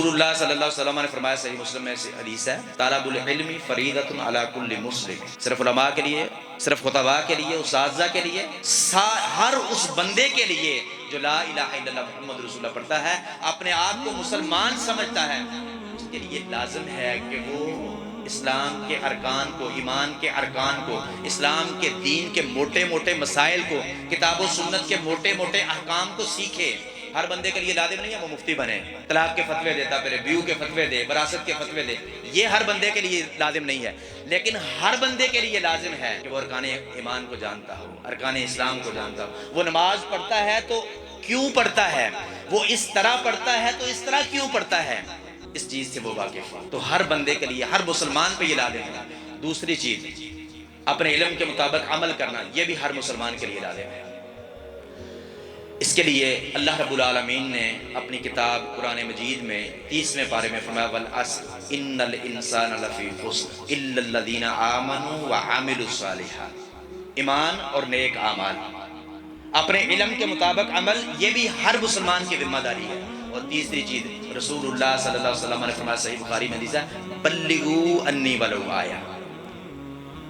رسول اللہ صلی اللہ علیہ وسلم نے فرمایا، صحیح مسلم میں سے حدیث ہے، طالب العلم فریضۃ علی کل مسلم، صرف علماء کے لیے، صرف خطباء کے لیے، اساتذہ کے لیے، ہر اس بندے کے لیے جو لا الہ الا اللہ محمد رسول اللہ پڑھتا ہے، اپنے آپ کو مسلمان سمجھتا ہے، اس کے لیے لازم ہے کہ وہ اسلام کے ارکان کو، ایمان کے ارکان کو، اسلام کے دین کے موٹے موٹے مسائل کو، کتاب و سنت کے موٹے موٹے احکام کو سیکھے۔ ہر بندے کے لیے لازم نہیں ہے وہ مفتی بنے، طلاق کے فتوے دیتا پھر بیوی کے فتوے دے، وراثت کے فتوے دے، یہ ہر بندے کے لیے لازم نہیں ہے، لیکن ہر بندے کے لیے لازم ہے کہ وہ ارکان ایمان کو جانتا ہو، ارکان اسلام کو جانتا ہو۔ وہ نماز پڑھتا ہے تو کیوں پڑھتا ہے، وہ اس طرح پڑھتا ہے تو اس طرح کیوں پڑھتا ہے، اس چیز سے وہ واقف ہے۔ تو ہر بندے کے لیے، ہر مسلمان پہ یہ لازم ہے۔ دوسری چیز، اپنے علم کے مطابق عمل کرنا، یہ بھی ہر مسلمان کے لیے لازم ہے۔ اس کے لیے اللہ رب العالمین نے اپنی کتاب قرآن مجید میں 30ویں پارے میں فرمایا، وَالْعَصْرِ إِنَّ الْإِنسَانَ لَفِي خُسْرٍ إِلَّا الَّذِينَ آمَنُوا وَعَمِلُوا الصَّالِحَاتِ۔ ایمان اور نیک اعمال، اپنے علم کے مطابق عمل، یہ بھی ہر مسلمان کی ذمہ داری ہے۔ اور تیسری چیز، رسول اللہ صلی اللہ علیہ وسلم نے فرمایا، صحیح بخاری میں حدیث ہے، بلغوا انی ولو آیہ،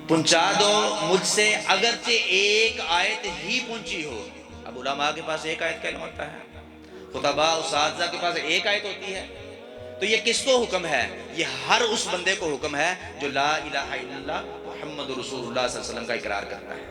پہنچا دو مجھ سے اگرچہ ایک آیت ہی پہنچی ہو۔ اب علماء کے پاس ایک آیت کا علم ہوتا ہے، خطباء اساتذہ کے پاس ایک آیت ہوتی ہے، تو یہ کس کو حکم ہے؟ یہ ہر اس بندے کو حکم ہے جو لا الہ الا اللہ محمد رسول اللہ صلی اللہ علیہ وسلم کا اقرار کرتا ہے۔